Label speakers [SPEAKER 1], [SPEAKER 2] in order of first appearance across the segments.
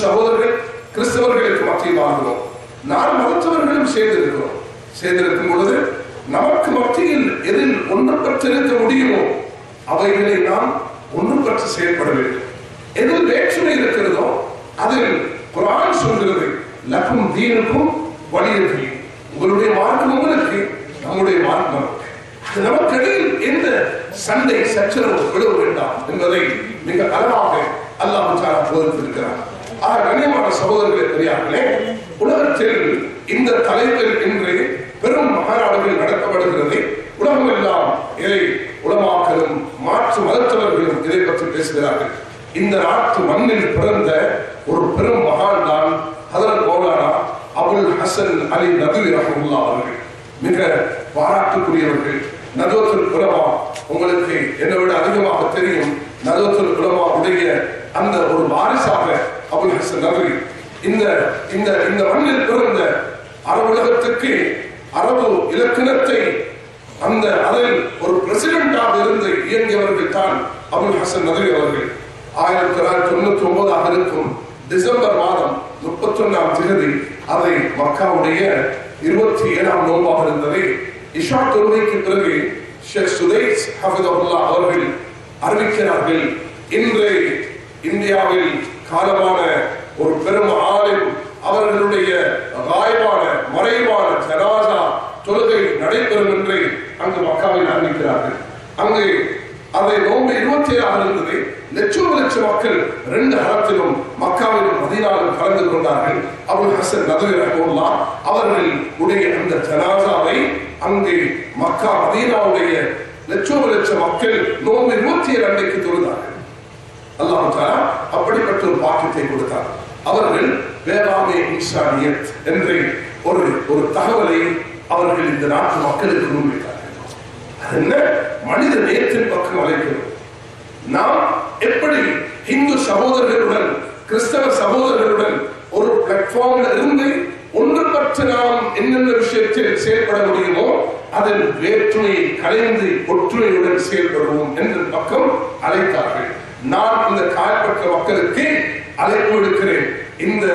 [SPEAKER 1] சகோதரர்கள் கிறிஸ்தவர்களுக்கு மத்தியில் வாழ்கிறோம். நான் மருத்துவர்களும் சேர்ந்திருக்கும் பொழுது நமக்கு மத்தியில் எதில் ஒன்றுபட்டிருக்க முடியுமோ அவைகளை நாம் ஒன்றுபட்டு செயல்பட வேண்டும். எதில் வேற்றுமை இருக்கிறதோ அதில் குர்ஆன் சொல்கிறது, லக்கும் தீனுக்கும் வலியதி, உங்களுடைய மார்க்கம் உங்களுக்கு, நம்முடைய மார்க்கம் நமக்கு. நமக்கிடையில் எந்த சண்டை சச்சரவு விட வேண்டாம் என்பதை மிக அழகாக அல்லாஹ் தஆலா போதித்திருக்கிறார். கண்ணியமான சகோதரர்களே, பெரியார்களே, உலகத்தில் இந்த தலைப்பில் இன்று பெரும் மாநாடுகள் நடத்தப்படுகிறது. உலகம் எல்லாம் இதை உலமாக்களும் மாற்று மதத்தவர்களும் இதை பற்றி பேசுகிறார்கள். இந்த நாட்டு மண்ணில் பிறந்த ஒரு பெரும் மகான் தான் ஹதரத் மௌலானா அபுல் ஹசன் அலி நதுவி ரஹ்மத்துல்லாஹ் அவர்கள். மிக பாராட்டுக்குரியவர்கள். நதுவத்துல் உலமா உங்களுக்கு என்னை விட அதிகமாக தெரியும். நதுவத்துல் உலமா உடைய அந்த ஒரு வாரிசாக அபுல் ஹசன் நதுவி இந்த மண்ணில் பிறந்த அரபுலகத்துக்கு அரபு இலக்கணத்தை அதில் ஒரு பிரசிடென்டாக இருந்து இயங்கியவர்கள் தான் அபுல் ஹசன் நதுவி அவர்கள். 1999 இருக்கும் டிசம்பர் மாதம் 31ஆம் தேதி அதை மக்காவுடைய 27ஆம் நோன்பாக இருந்ததை இஷா தொழுகைக்கு பிறகு ஷேக் சுதைஸ் ஹஃபிதஹுல்லாஹ் அவர்கள் அறிவிக்கிறார்கள், இன்று இந்தியாவில் காலமான ஒரு பெரும் ஆலிம் அவர்களுடைய மறைவான ஜனாஸா தொழுகை நடைபெறும் என்று அங்கு மக்காவில் அறிவிக்கிறார்கள். அங்கு அதை நோன்பு 27 இருந்தது. லட்சம் மக்கள் 2 ஹரத்திலும் மக்காவிலும் மதீனாவிலும் கலந்து கொண்டார்கள். அபுல் ஹசன் நதுவி ரஹ்மத்துல்லாஹ் அவர்கள் உடைய அந்த ஜனாஸாவை அங்கு மக்கா மதீனாவுடைய லட்சம் மக்கள் நோன்பு 27 தொழுதார்கள். அல்லாஹ் தஆலா அப்படிப்பட்ட ஒரு பாக்கியத்தை கொடுத்தார். அவர்கள் வேளாமே இன்சானியத் என்ற ஒரு தகவலை அவர்கள் இந்த நாட்டு மக்களுக்கு முன்வைத்தார்கள். என்ன மனித நேயத்தின் பக்கம் அழைக்கிறோம். நாம் எப்படி இந்து சகோதரர்களுடன் கிறிஸ்தவ சகோதரர்களுடன் ஒரு பிளாட்ஃபார்ம்ல இருந்து ஒன்றுபட்டு நாம் என்னென்ன விஷயத்தில் செயல்பட முடியுமோ அதில் வேற்றுமையை கலைந்து ஒற்றுமையுடன் செயல்படுவோம் என்ற பக்கம் அழைத்தார்கள். நான் இந்த காயப்பட்ட மக்களுக்கு அழைப்பு விடுக்கிறேன். இந்த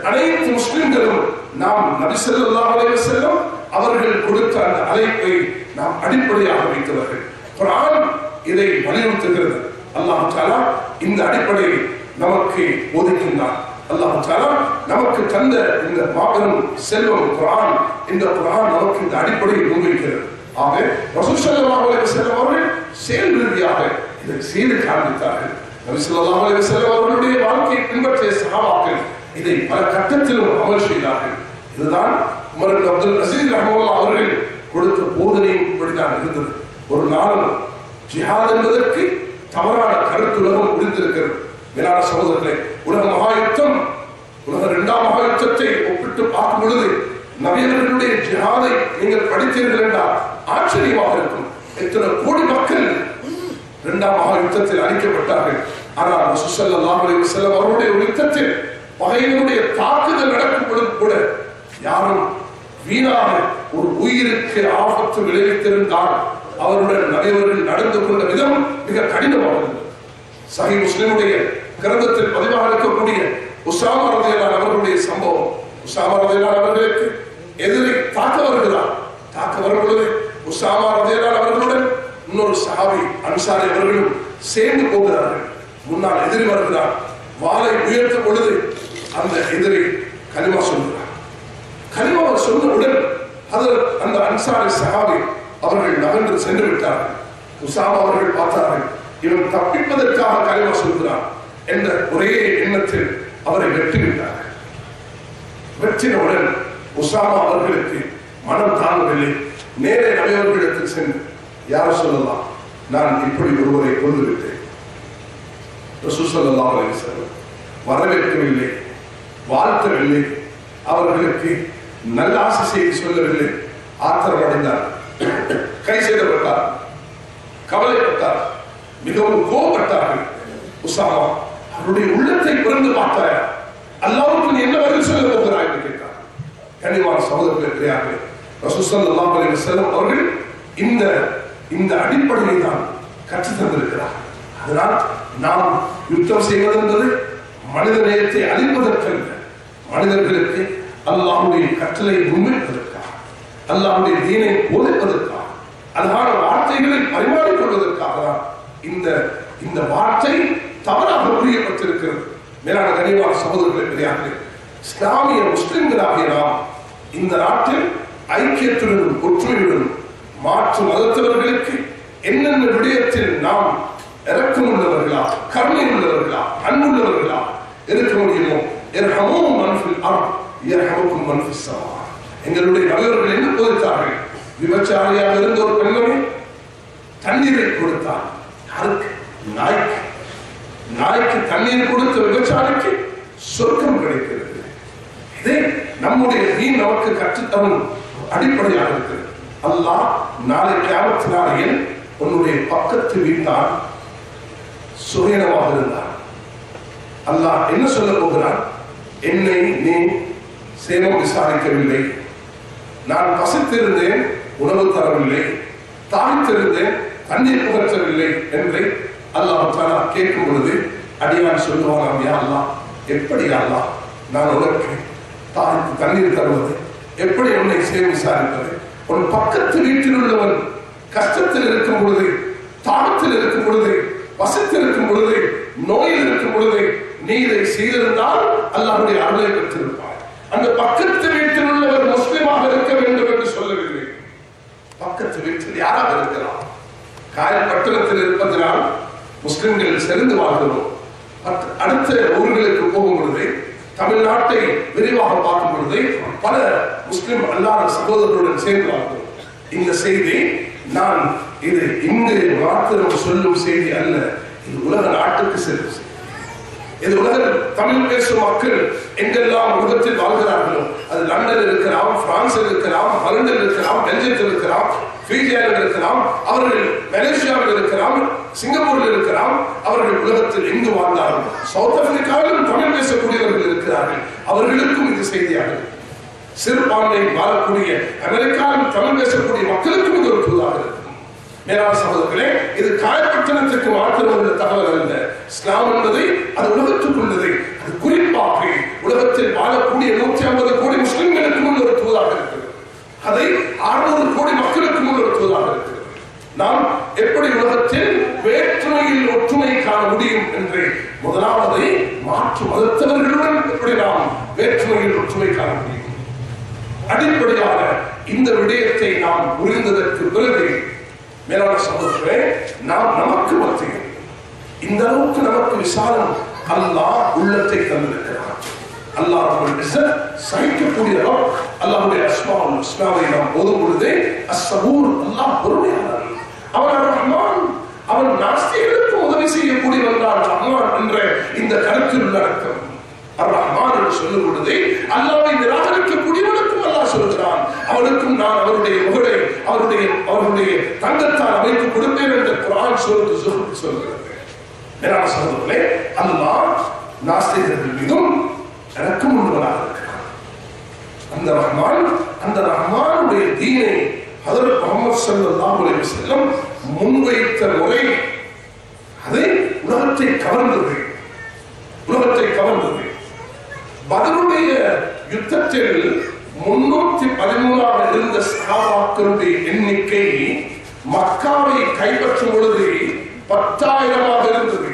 [SPEAKER 1] அனைத்து முஸ்லிம்களும் நாம் நபி ஸல்லல்லாஹு அலைஹி வஸல்லம் அவர்கள் கொடுத்த அந்த அழைப்பை நாம் அடிப்படையாக வைத்தவர்கள். குர்ஆன் இதை வலியுறுத்துகிறது. அல்லாஹ் தஆலா இந்த அடிப்படையை நமக்கு ஒதுக்கினார். அல்லாஹ் தஆலா நமக்கு தந்த இந்த மாபெரும் செல்வம் குர்ஆன். இந்த குர்ஆன் நமக்கு இந்த அடிப்படையை முன்வைக்கிறது. ஆக ரசூல் ஸல்லல்லாஹு அலைஹி வஸல்லம் அவர்கள் செயல் ரீதியாக இதை செய்து காண்பித்தார்கள். நபி ஸல்லல்லாஹு அலைஹி வஸல்லம் அவர்களுடைய வாழ்க்கையை பின்பற்றிய சஹாபாக்கள் இதை பல கட்டத்திலும் அமல் செய்தார்கள். இதுதான் உமர் இப்னு அப்துல் அஸீஸ் ரஹ்மத்துல்லாஹ் அவர்கள் கொடுத்த போதனையும் இப்படித்தான் இருந்தது. ஒரு நாள் ஜிஹாத் என்பதற்கு தவறான கருத்துலகம் முடிந்திருக்கிறது. மேலான சகோதரர்களே, உலக 2ஆம் மகா யுத்தத்தை ஒப்பிட்டு பார்க்கும் பொழுது நபியவர்களுடைய ஜிஹாதை நீங்கள் படித்தீர்கள் என்றால் ஆச்சரியமாக இருக்கும். எத்தனை கோடி மக்கள் 2ஆம் மகா யுத்தத்தில் அழிக்கப்பட்டார்கள். ஆனால் ரசூல் ஸல்லல்லாஹு அலைஹி வஸல்லம் அவருடைய யுத்தத்தில் பகைவனுடைய தாக்குதல் நடக்கும் பொழுது கூட யாரும் வீணாக ஒரு உயிருக்கு ஆபத்து விளைவித்திருந்தால் அவருடன் நபியவர்கள் நடந்து கொண்ட விதம் மிக கடினமானது. சஹீஹ் முஸ்லிமுடைய கிரந்தத்தில் பதிவாக இருக்கக்கூடிய உஸாமா ரலியல்லாஹு அவர்களுடைய சம்பவம். உஸாமா ரலியல்லாஹு அவர்களுக்கு எதிரி தாக்க வருகிறது. உஸாமா ரலியல்லாஹு அவர்களுடன் இன்னொரு சஹாபி அன்சாரி அவர்களும் சேர்ந்து போகிறார்கள். முன்னால் எதிரி வருகிறார். வாளை உயர்த்தும் பொழுது அந்த எதிரி கலிமா சொல்கிறார். கலிமாவை சொன்னவுடன் அந்த அன்சாரி சஹாபி அவர்கள் நகர்ந்து சென்று விட்டார்கள். உஸாமா அவர்கள் பார்த்தார்கள், இவன் தப்பிப்பதற்காக கலிமா சொல்கிறான் என்ற ஒரே எண்ணத்தில் அவரை வெற்றிவிட்டார்கள். வெற்றினவுடன் உஸாமா அவர்களுக்கு மனம் தாங்கவில்லை. நேரே நபியவர்களிடத்தில் சென்று, யார் சொல்லலாம், நான் இப்படி ஒருவரை கொண்டு விட்டேன். ரசூல் ஸல்லல்லாஹு அலைஹி வஸல்லம் வரவேற்கவில்லை, வாழ்த்தவில்லை, அவர்களுக்கு நல்ல ஆசை செய்தி சொல்லவில்லை. ஆத்திரம் அடைந்தார், கை செய்தப்பட்டார், கவலைப்பட்டார், மிகவும் கோபப்பட்டார்கள். உஸாமா அவருடைய உள்ளத்தை பிறந்து பார்த்தாயா, அல்லாஹ்வுக்கு நீ என்ன பதில் சொல்ல போகிறாய் என்று கேட்டார். கனிவான சகோதரர்களே, பெரியார்களே, ரசூல் ஸல்லல்லாஹு அலைஹி வஸல்லம் அவர்கள் இந்த அடிப்படையை தான் கற்றுத் தந்திருக்கிறார். அதனால் நாம் யுத்தம் செய்வது என்பது மனித நேயத்தை அழிப்பதற்கல்ல, மனிதர்களுக்கு அல்லாஹ்வுடைய கட்டளை முன்வைப்பதற்காக, அல்லாஹ்வுடைய தீனை போதிப்பதற்காக, அழகான வார்த்தைகளை பரிமாறிக்கொள்வதற்காக தான் இந்த வார்த்தை தவறாக புரியப்பட்டிருக்கிறது. மேலான கனிவான சகோதரர்களே, பெரியார்களே, இஸ்லாமிய முஸ்லிம்களாகிய நாம் இந்த நாட்டில் ஐக்கியத்துடன் ஒற்றுமையுடன் மாற்று மதத்தவர்களுக்கு என்னென்ன விடயத்தில் நாம் இரக்கம் உள்ளவர்களா, கருணை உள்ளவர்களா, அன்புள்ளவர்களா இருக்க முடியுமோ, எங்களுடைய நல்லவர்கள் என்ன போதித்தார்கள்? விபச்சாரியாக இருந்த ஒரு பெண்மணி தண்ணீரை கொடுத்தார். யாருக்கு? நாய்க்கு தண்ணீர் கொடுத்த விபச்சாரிக்கு சொர்க்கம் கிடைக்கிறது. இதே நம்முடைய தீன் நமக்கு கற்றுத்தரும் அடிப்படையாக இருக்கிறது. அல்லாஹ் நாளை கியாமத் நாளையில் உன்னுடைய பக்கத்து வீட்டால் சுயநமாக இருந்தார். அல்லாஹ் என்ன சொல்ல போகிறார்? என்னை நீ சேமம் விசாரிக்கவில்லை, நான் பசித்திருந்தேன் உணவு தரவில்லை, தாழ்த்திருந்தேன் தண்ணீர் புகற்றவில்லை என்று அல்லாஹ் தஆலா கேட்கும் பொழுது அடியான் சொல்லுவான், யா அல்லாஹ், எப்படி அல்லாஹ் நான் உனக்கு தாய்க்கு தண்ணீர் தருவது? எப்படி உன்னை சேவை விசாரிப்பது? உன் பக்கத்து வீட்டில் உள்ளவன் கஷ்டத்தில் இருக்கும் பொழுது, தாகத்தில் இருக்கும் பொழுது, வசத்தில் இருக்கும் பொழுது, நோயில் இருக்கும் பொழுது நீ இதை செய்திருந்தால் அல்லாஹ்வுடைய அருளை பெற்றிருப்பார். அந்த பக்கத்து வீட்டில் உள்ளவர் முஸ்லிமாக இருக்க வேண்டும் என்று சொல்லவில்லை. பக்கத்து வீட்டில் யாராக இருக்கிறார்? காயல் பட்டணத்தில் இருப்பதனால் முஸ்லிம்கள் செறிந்து வாழ்கிறோம். அடுத்த ஊர்களுக்கு போகும் பொழுது, தமிழ்நாட்டை விரிவாக பார்க்கும் பொழுது பல முஸ்லிம் அல்லாத சகோதரர்களுடன் சேர்ந்து வாழ்கிறோம். இந்த செய்தி நான் இது இங்கு மாத்திரம் சொல்லும் செய்தி அல்ல, இது உலக நாட்டுக்கு செல்லும் செய்தி. இது உலக தமிழ் பேசும் மக்கள் எங்கெல்லாம் உலகத்தில் வாழ்கிறார்களோ, அது லண்டனில் இருக்கலாம், பிரான்சில் இருக்கலாம், ஹாலண்டில் இருக்கலாம், பெல்ஜியத்தில் இருக்கலாம், பீஜியாவில் இருக்கலாம், அவர்கள் மலேசியாவில் இருக்கலாம், சிங்கப்பூரில் இருக்கலாம், அவர்கள் உலகத்தில் எங்கு வாழ்ந்தார்கள். சவுத் ஆப்பிரிக்காவிலும் தமிழ் பேசக்கூடியவர்கள் இருக்கிறார்கள், அவர்களுக்கும் இது செய்தியாக. சிறுபான்மை வாழக்கூடிய அமெரிக்காவில் தமிழ் பேசக்கூடிய மக்களுக்கும் இது ஒரு தூதாக இருக்கும். மேலான சகோதரர்களே, இது காயப்பட்டணத்துக்கு மாத்திரம் உள்ள தகவல் அல்ல. இஸ்லாம் என்பதை அது உலகத்துக்குள்ளது. அது குறிப்பாக உலகத்தில் வாழக்கூடிய 150 கோடி முஸ்லிம்களுக்கு உள்ள ஒரு தூதாக இருக்கிறது. அதை 600 கோடி மக்களுக்கு உள்ள ஒரு தூதாக இருக்கிறது. நாம் எப்படி உலகத்தில் வேற்றுமையில் ஒற்றுமை காண முடியும் என்று முதலாவதை மாற்று மதத்தவர்களுடன் எப்படி நாம் வேற்றுமையில் ஒற்றுமை காண முடியும்? அடிப்படையாக இந்த விடயத்தை நாம் புரிந்ததற்கு பிறகு மேலான சகோதரர்களே, நாம் நமக்கு மத்தியில் இந்த அளவுக்கு நமக்கு விசாலம் அல்லாஹ் உள்ளத்தை தந்திருக்கிறார். அல்லாஹ் சகிக்கக்கூடிய அல்லாஹ்வுடைய அஸ்மாவுல் ஹுஸ்னாவை நாம் ஓதும் பொழுதே அஸ்ஸபூர், அல்லாஹ் பொறுமையாளர், அவன் ரஹ்மான், அவன் நாஸ்திகளுக்கு உதவி செய்யக்கூடியவன் தான் ரஹ்மான் என்ற இந்த கருத்தில் உள்ளடக்கம். ரஹ்மான் என்று சொல்லும் பொழுதே அல்லாஹ்வை நிராகரிக்கக்கூடியவனுக்கும் அல்லாஹ் சொல்கிறான், அவனுக்கும் நான் அவருடைய முகடை அவருடைய தங்கத்தால் அமைத்து கொடுப்பேன் என்று குர்ஆன் சூரத்து ஸுஹ்ர் சொல்கிறது. மேலான சகோதரர்களே, அல்லாஹ் நாஸ்திகர்கள் மீதும் இரக்கம் உள்ளவனாக இருக்கிறான். அந்த ரஹ்மானுடைய தீனை ஹஜ்ரத் முஹம்மது ஸல்லல்லாஹு அலைஹி வஸல்லம் முன்வைத்த முறை அதை உலகத்தை கவர்ந்தது. பத்ருடைய யுத்தத்தில் 313 இருந்த சஹாபாக்களுடைய எண்ணிக்கை மக்காவை கைப்பற்றும் பொழுது 10,000 இருந்தது.